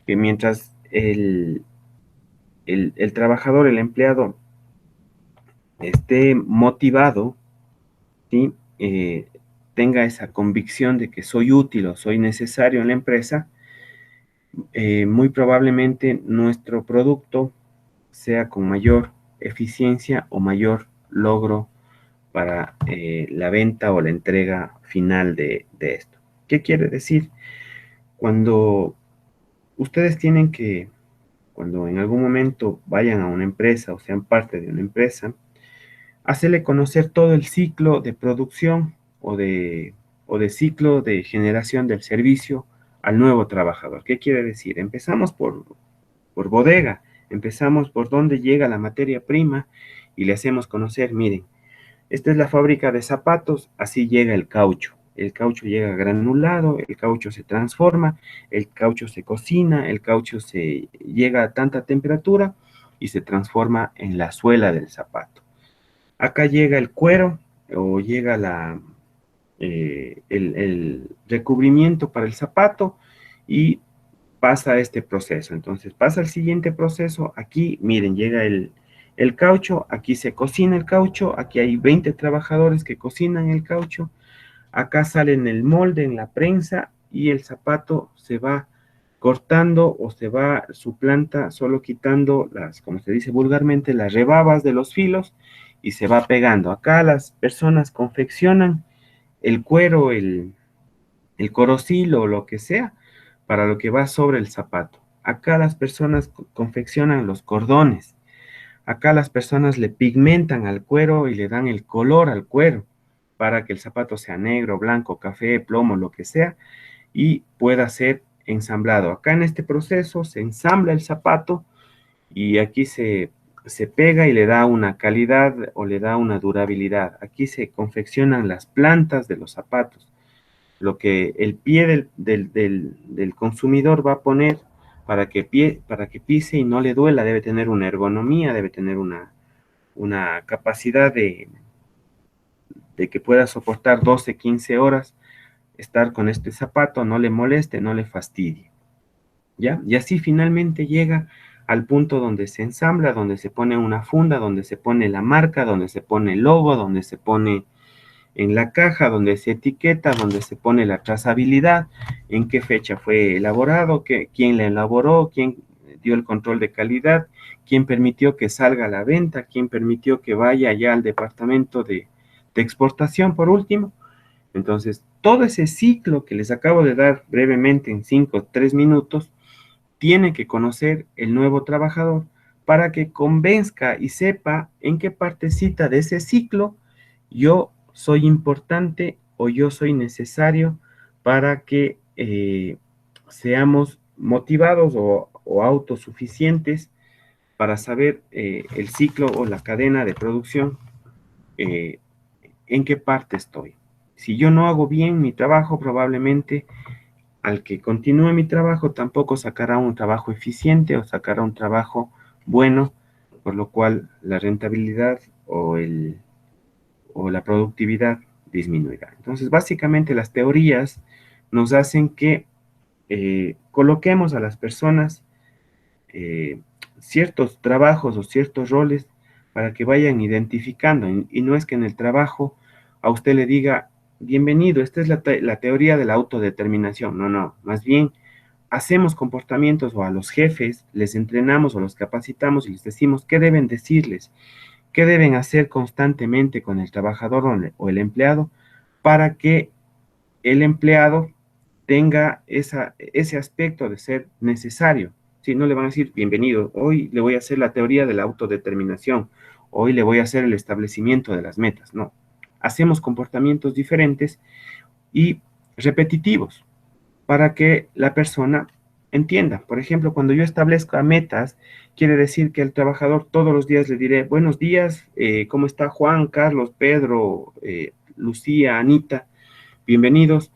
Que mientras el trabajador, el empleado, esté motivado, ¿sí? Tenga esa convicción de que soy útil o soy necesario en la empresa, muy probablemente nuestro producto sea con mayor eficiencia o mayor logro para la venta o la entrega final de esto. ¿Qué quiere decir? Cuando ustedes cuando en algún momento vayan a una empresa o sean parte de una empresa, hacerle conocer todo el ciclo de producción o de ciclo de generación del servicio al nuevo trabajador. ¿Qué quiere decir? Empezamos por bodega, empezamos por dónde llega la materia prima y le hacemos conocer, miren, esta es la fábrica de zapatos, así llega el caucho. El caucho llega granulado, el caucho se transforma, el caucho se cocina, el caucho se llega a tanta temperatura y se transforma en la suela del zapato. Acá llega el cuero o llega el recubrimiento para el zapato y pasa este proceso. Entonces pasa el siguiente proceso. Aquí, miren, llega el caucho, aquí se cocina el caucho, aquí hay 20 trabajadores que cocinan el caucho, acá sale en el molde, en la prensa y el zapato se va cortando o se va su planta solo quitando como se dice vulgarmente, las rebabas de los filos y se va pegando. Acá las personas confeccionan el cuero, el corocil o lo que sea para lo que va sobre el zapato. Acá las personas confeccionan los cordones. Acá las personas le pigmentan al cuero y le dan el color al cuero para que el zapato sea negro, blanco, café, plomo, lo que sea, y pueda ser ensamblado. Acá en este proceso se ensambla el zapato y aquí se pega y le da una calidad o le da una durabilidad. Aquí se confeccionan las plantas de los zapatos. Lo que el pie del consumidor va a poner para que pise y no le duela, debe tener una ergonomía, debe tener una capacidad de que pueda soportar 12, 15 horas estar con este zapato, no le moleste, no le fastidie. ¿Ya? Y así finalmente llega al punto donde se ensambla, donde se pone una funda, donde se pone la marca, donde se pone el logo, donde se pone en la caja, donde se etiqueta, donde se pone la trazabilidad, en qué fecha fue elaborado, quién la elaboró, quién dio el control de calidad, quién permitió que salga a la venta, quién permitió que vaya allá al departamento de exportación por último. Entonces, todo ese ciclo que les acabo de dar brevemente en 5 o 3 minutos, tiene que conocer el nuevo trabajador para que convenzca y sepa en qué partecita de ese ciclo yo soy importante o yo soy necesario para que seamos motivados o autosuficientes para saber el ciclo o la cadena de producción, en qué parte estoy. Si yo no hago bien mi trabajo, probablemente al que continúe mi trabajo tampoco sacará un trabajo eficiente o sacará un trabajo bueno, por lo cual la rentabilidad o la productividad disminuirá. Entonces, básicamente las teorías nos hacen que coloquemos a las personas ciertos trabajos o ciertos roles para que vayan identificando. Y no es que en el trabajo a usted le diga, bienvenido, esta es la teoría de la autodeterminación. No, no, más bien hacemos comportamientos o a los jefes les entrenamos o los capacitamos y les decimos qué deben decirles, qué deben hacer constantemente con el trabajador o el empleado para que el empleado tenga ese aspecto de ser necesario. Si no le van a decir, bienvenido, hoy le voy a hacer la teoría de la autodeterminación, hoy le voy a hacer el establecimiento de las metas. No, hacemos comportamientos diferentes y repetitivos para que la persona entienda. Por ejemplo, cuando yo establezco metas, quiere decir que al trabajador todos los días le diré, buenos días, ¿cómo está Juan, Carlos, Pedro, Lucía, Anita? Bienvenidos.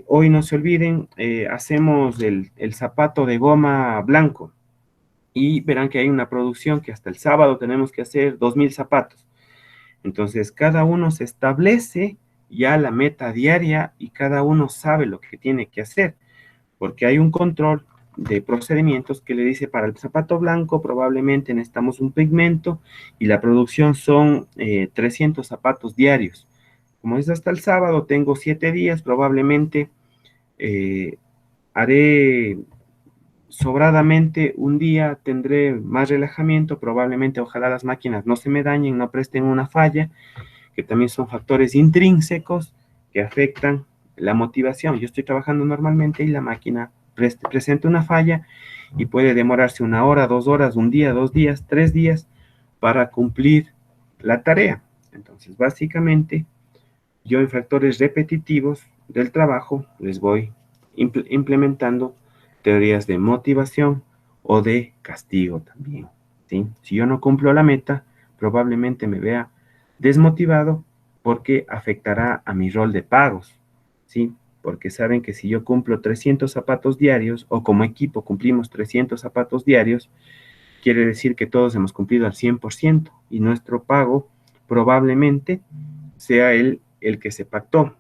Hoy no se olviden, hacemos el zapato de goma blanco y verán que hay una producción que hasta el sábado tenemos que hacer 2000 zapatos. Entonces, cada uno se establece ya la meta diaria y cada uno sabe lo que tiene que hacer, porque hay un control de procedimientos que le dice para el zapato blanco probablemente necesitamos un pigmento y la producción son 300 zapatos diarios. Como es hasta el sábado, tengo 7 días, probablemente haré sobradamente un día, tendré más relajamiento, probablemente ojalá las máquinas no se me dañen, no presten una falla, que también son factores intrínsecos que afectan la motivación. Yo estoy trabajando normalmente y la máquina presenta una falla y puede demorarse 1 hora, 2 horas, 1 día, 2 días, 3 días para cumplir la tarea. Entonces, básicamente, yo en factores repetitivos del trabajo les voy implementando teorías de motivación o de castigo también, ¿sí? Si yo no cumplo la meta, probablemente me vea desmotivado porque afectará a mi rol de pagos, ¿sí? Porque saben que si yo cumplo 300 zapatos diarios o como equipo cumplimos 300 zapatos diarios, quiere decir que todos hemos cumplido al 100% y nuestro pago probablemente sea el que se pactó.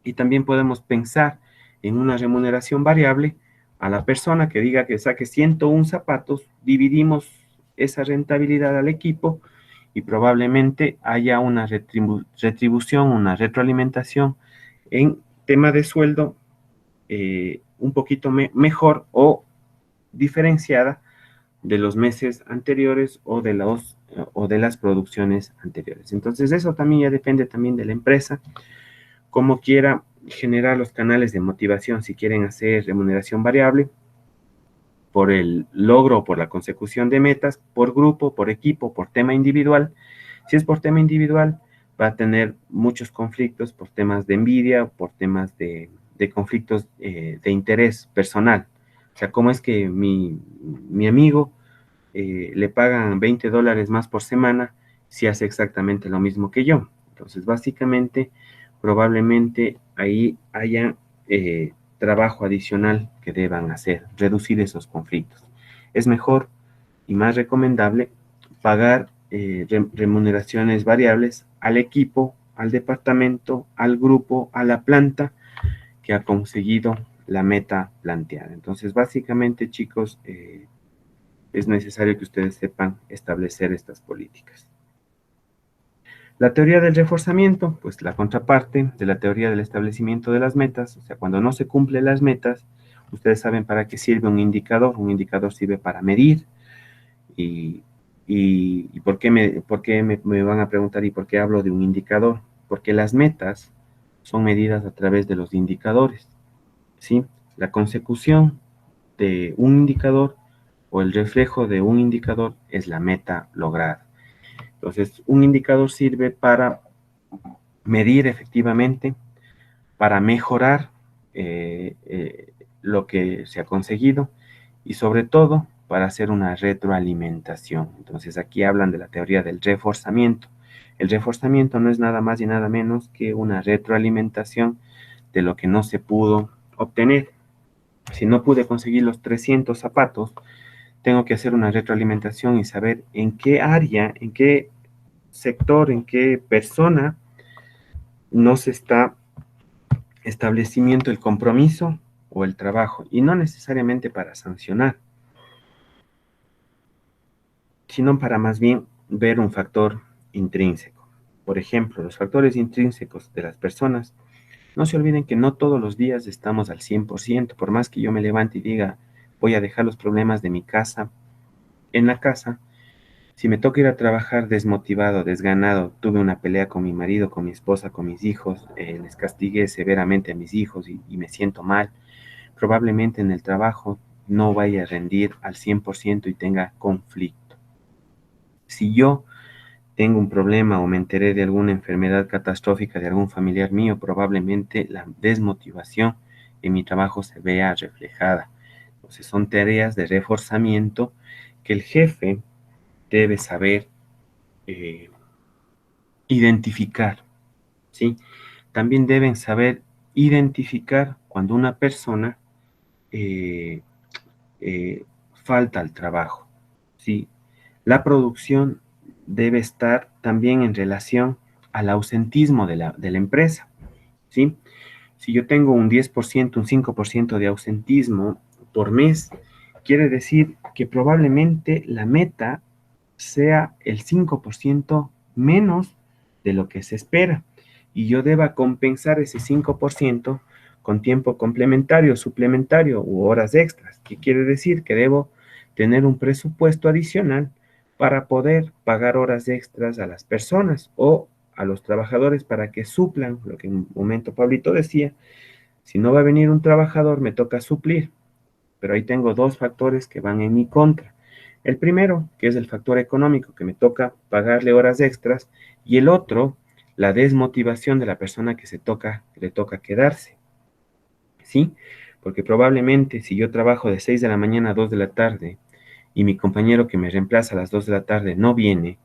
Y también podemos pensar en una remuneración variable a la persona que diga que saque 101 zapatos, dividimos esa rentabilidad al equipo y probablemente haya una retribución, una retroalimentación en tema de sueldo un poquito mejor o diferenciada de los meses anteriores o de las producciones anteriores. Entonces eso también ya depende también de la empresa, cómo quiera generar los canales de motivación, si quieren hacer remuneración variable por el logro o por la consecución de metas, por grupo, por equipo, por tema individual. Si es por tema individual, va a tener muchos conflictos por temas de envidia, por temas de conflictos de interés personal. O sea, ¿cómo es que mi amigo le pagan $20 más por semana si hace exactamente lo mismo que yo? Entonces, básicamente, probablemente ahí haya trabajo adicional que deban hacer, reducir esos conflictos. Es mejor y más recomendable pagar remuneraciones variables al equipo, al departamento, al grupo, a la planta que ha conseguido la meta planteada. Entonces, básicamente, chicos, es necesario que ustedes sepan establecer estas políticas. La teoría del reforzamiento, pues la contraparte de la teoría del establecimiento de las metas, o sea, cuando no se cumplen las metas, ustedes saben para qué sirve un indicador sirve para medir, y ¿por qué me van a preguntar y por qué hablo de un indicador? Porque las metas son medidas a través de los indicadores, ¿sí? La consecución de un indicador o el reflejo de un indicador es la meta lograda. Entonces, un indicador sirve para medir efectivamente, para mejorar lo que se ha conseguido y sobre todo para hacer una retroalimentación. Entonces, aquí hablan de la teoría del reforzamiento. El reforzamiento no es nada más y nada menos que una retroalimentación de lo que no se pudo obtener. Si no pude conseguir los 300 zapatos, tengo que hacer una retroalimentación y saber en qué área, en qué sector, en qué persona no se está estableciendo el compromiso o el trabajo, y no necesariamente para sancionar, sino para más bien ver un factor intrínseco. Por ejemplo, los factores intrínsecos de las personas, no se olviden que no todos los días estamos al 100%, por más que yo me levante y diga, voy a dejar los problemas de mi casa en la casa. Si me toca ir a trabajar desmotivado, desganado, tuve una pelea con mi marido, con mi esposa, con mis hijos, les castigué severamente a mis hijos y me siento mal, probablemente en el trabajo no vaya a rendir al 100% y tenga conflicto. Si yo tengo un problema o me enteré de alguna enfermedad catastrófica de algún familiar mío, probablemente la desmotivación en mi trabajo se vea reflejada. Entonces son tareas de reforzamiento que el jefe debe saber eh, identificar, ¿sí? También deben saber identificar cuando una persona eh, eh, falta al trabajo, ¿sí? La producción debe estar también en relación al ausentismo de la empresa, ¿sí? Si yo tengo un 10%, un 5% de ausentismo por mes, quiere decir que probablemente la meta sea el 5% menos de lo que se espera y yo deba compensar ese 5% con tiempo complementario, suplementario u horas extras, que quiere decir que debo tener un presupuesto adicional para poder pagar horas extras a las personas o a los trabajadores para que suplan lo que en un momento Pablito decía, si no va a venir un trabajador me toca suplir, pero ahí tengo dos factores que van en mi contra. El primero, que es el factor económico, que me toca pagarle horas extras, y el otro, la desmotivación de la persona que le toca quedarse, ¿sí? Porque probablemente si yo trabajo de 6 de la mañana a 2 de la tarde y mi compañero que me reemplaza a las 2 de la tarde no viene,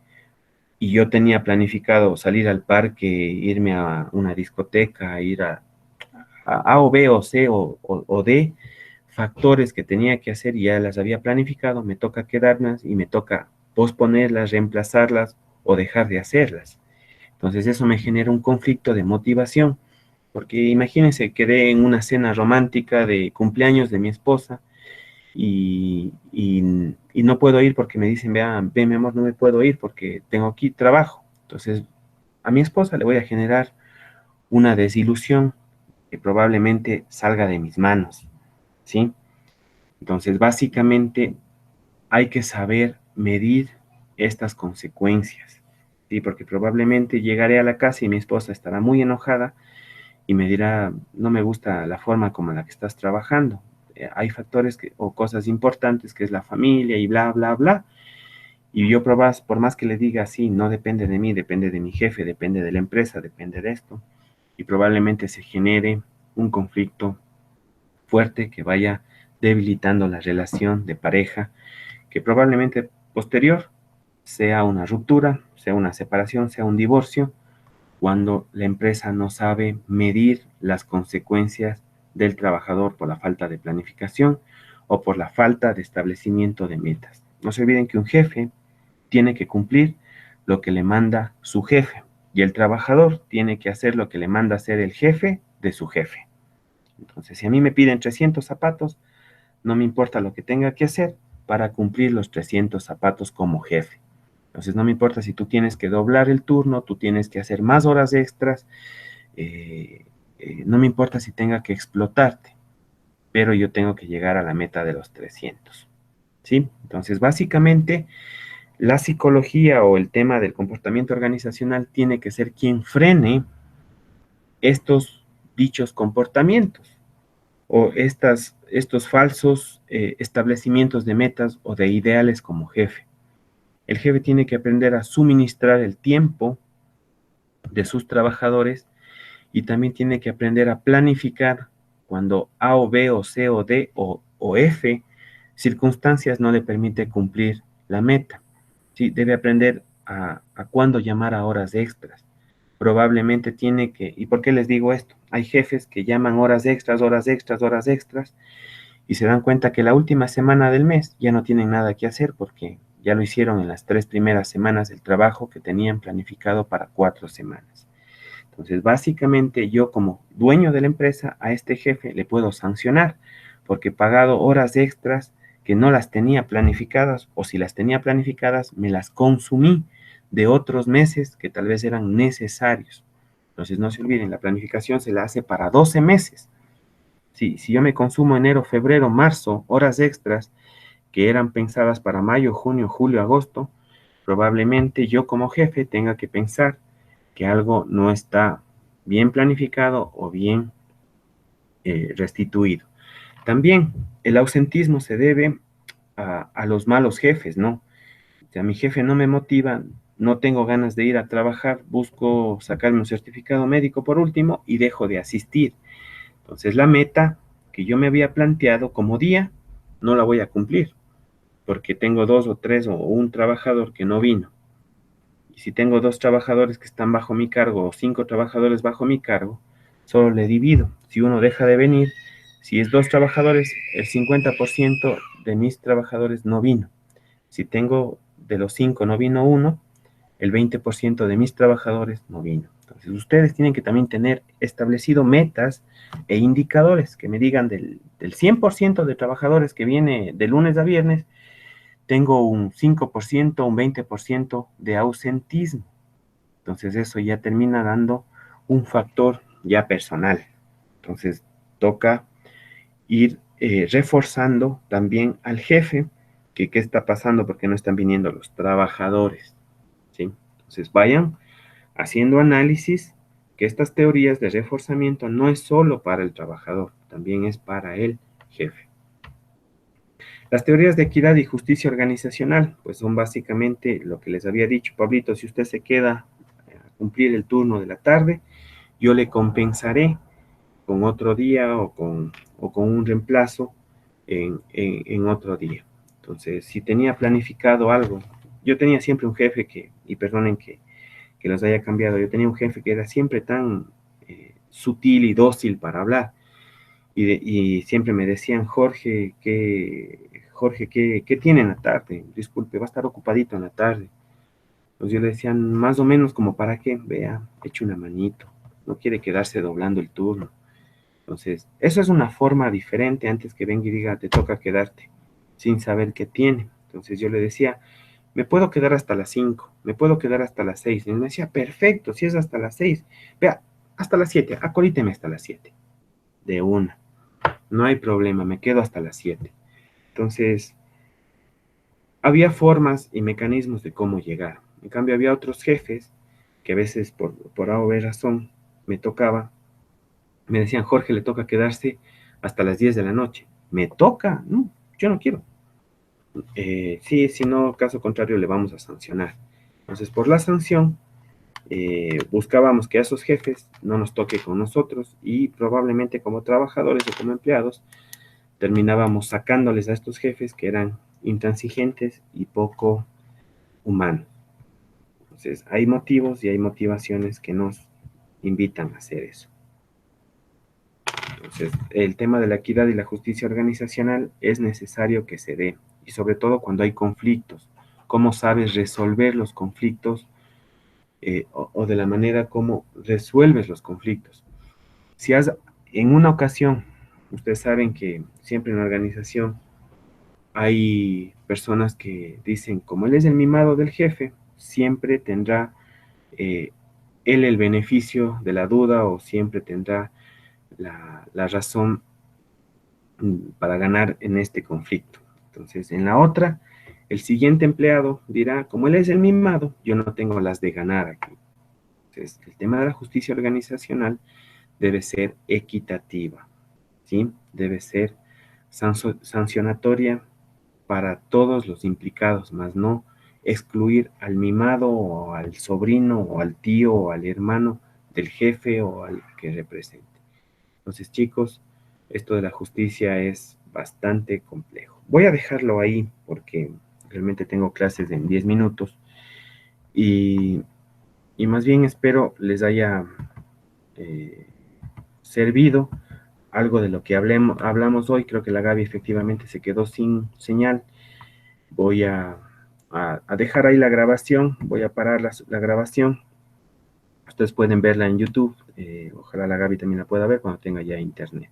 y yo tenía planificado salir al parque, irme a una discoteca, ir a o B o C o D, factores que tenía que hacer y ya las había planificado, me toca quedarlas y me toca posponerlas, reemplazarlas o dejar de hacerlas. Entonces eso me genera un conflicto de motivación, porque imagínense, quedé en una cena romántica de cumpleaños de mi esposa y no puedo ir porque me dicen, vea, ve mi amor, no me puedo ir porque tengo aquí trabajo. Entonces a mi esposa le voy a generar una desilusión que probablemente salga de mis manos, ¿sí? Entonces, básicamente hay que saber medir estas consecuencias, ¿sí? Porque probablemente llegaré a la casa y mi esposa estará muy enojada y me dirá, no me gusta la forma como la que estás trabajando. Hay factores o cosas importantes que es la familia y bla, bla, bla. Y yo por más que le diga, sí, no depende de mí, depende de mi jefe, depende de la empresa, depende de esto. Y probablemente se genere un conflicto fuerte que vaya debilitando la relación de pareja, que probablemente posterior sea una ruptura, sea una separación, sea un divorcio, cuando la empresa no sabe medir las consecuencias del trabajador por la falta de planificación o por la falta de establecimiento de metas. No se olviden que un jefe tiene que cumplir lo que le manda su jefe y el trabajador tiene que hacer lo que le manda hacer el jefe de su jefe. Entonces, si a mí me piden 300 zapatos, no me importa lo que tenga que hacer para cumplir los 300 zapatos como jefe. Entonces, no me importa si tú tienes que doblar el turno, tú tienes que hacer más horas extras, no me importa si tenga que explotarte, pero yo tengo que llegar a la meta de los 300. ¿Sí? Entonces, básicamente, la psicología o el tema del comportamiento organizacional tiene que ser quien frene estos dichos comportamientos o estos falsos establecimientos de metas o de ideales como jefe. El jefe tiene que aprender a suministrar el tiempo de sus trabajadores y también tiene que aprender a planificar cuando A o B o C o D o F circunstancias no le permite cumplir la meta. ¿Sí? Debe aprender a cuándo llamar a horas extras. Probablemente tiene que, ¿y por qué les digo esto? Hay jefes que llaman horas extras, horas extras, horas extras, y se dan cuenta que la última semana del mes ya no tienen nada que hacer porque ya lo hicieron en las 3 primeras semanas del trabajo que tenían planificado para 4 semanas. Entonces, básicamente yo como dueño de la empresa a este jefe le puedo sancionar porque he pagado horas extras que no las tenía planificadas, o si las tenía planificadas me las consumí de otros meses que tal vez eran necesarios. Entonces, no se olviden, la planificación se la hace para 12 meses. Si yo me consumo enero, febrero, marzo, horas extras que eran pensadas para mayo, junio, julio, agosto, probablemente yo como jefe tenga que pensar que algo no está bien planificado o bien restituido. También el ausentismo se debe a los malos jefes, ¿no? O sea, mi jefe no me motiva, no tengo ganas de ir a trabajar, busco sacarme un certificado médico por último y dejo de asistir. Entonces la meta que yo me había planteado como día no la voy a cumplir porque tengo 2 o 3 o un trabajador que no vino. Y si tengo 2 trabajadores que están bajo mi cargo o 5 trabajadores bajo mi cargo, solo le divido. Si uno deja de venir, si es 2 trabajadores, el 50% de mis trabajadores no vino. Si tengo de los 5 no vino uno, el 20% de mis trabajadores no vino. Entonces, ustedes tienen que también tener establecido metas e indicadores que me digan del 100% de trabajadores que viene de lunes a viernes, tengo un 5%, un 20% de ausentismo. Entonces eso ya termina dando un factor ya personal. Entonces toca ir reforzando también al jefe que qué está pasando porque no están viniendo los trabajadores, ¿sí? Entonces vayan haciendo análisis que estas teorías de reforzamiento no es solo para el trabajador, también es para el jefe. Las teorías de equidad y justicia organizacional, pues son básicamente lo que les había dicho, Pablito, si usted se queda a cumplir el turno de la tarde, yo le compensaré con otro día o con un reemplazo en otro día. Entonces, si tenía planificado algo, yo tenía siempre un jefe y perdonen que los haya cambiado, yo tenía un jefe que era siempre tan sutil y dócil para hablar, y siempre me decían, Jorge, ¿qué tiene en la tarde? Disculpe, va a estar ocupadito en la tarde. Entonces yo le decía, más o menos como para qué, vea, eche una manito, no quiere quedarse doblando el turno. Entonces, eso es una forma diferente antes que venga y diga, te toca quedarte, sin saber qué tiene. Entonces yo le decía, me puedo quedar hasta las 5, me puedo quedar hasta las 6. Y él me decía, perfecto, si es hasta las 6, vea, hasta las 7, acolíteme hasta las 7, de una. No hay problema, me quedo hasta las 7. Entonces, había formas y mecanismos de cómo llegar. En cambio, había otros jefes que a veces, por A o B razón, me decían, Jorge, le toca quedarse hasta las 10 de la noche. ¿Me toca? No, yo no quiero. Sí, si no, caso contrario, le vamos a sancionar. Entonces, por la sanción, buscábamos que a esos jefes no nos toque con nosotros y probablemente como trabajadores o como empleados, terminábamos sacándoles a estos jefes que eran intransigentes y poco humanos. Entonces, hay motivos y hay motivaciones que nos invitan a hacer eso. Entonces, el tema de la equidad y la justicia organizacional es necesario que se dé, y sobre todo cuando hay conflictos. ¿Cómo sabes resolver los conflictos o de la manera como resuelves los conflictos? Si en una ocasión, ustedes saben que siempre en la organización hay personas que dicen, como él es el mimado del jefe, siempre tendrá él el beneficio de la duda o siempre tendrá la razón para ganar en este conflicto. Entonces, en la otra, el siguiente empleado dirá, como él es el mimado, yo no tengo las de ganar aquí. Entonces, el tema de la justicia organizacional debe ser equitativa, ¿sí? Debe ser sancionatoria para todos los implicados, más no excluir al mimado o al sobrino o al tío o al hermano del jefe o al que represente. Entonces, chicos, esto de la justicia es bastante complejo. Voy a dejarlo ahí porque realmente tengo clases en 10 minutos y más bien espero les haya servido algo de lo que hablamos hoy. Creo que la Gaby efectivamente se quedó sin señal. Voy a dejar ahí la grabación, voy a parar la grabación. Ustedes pueden verla en YouTube. Ojalá la Gaby también la pueda ver cuando tenga ya internet.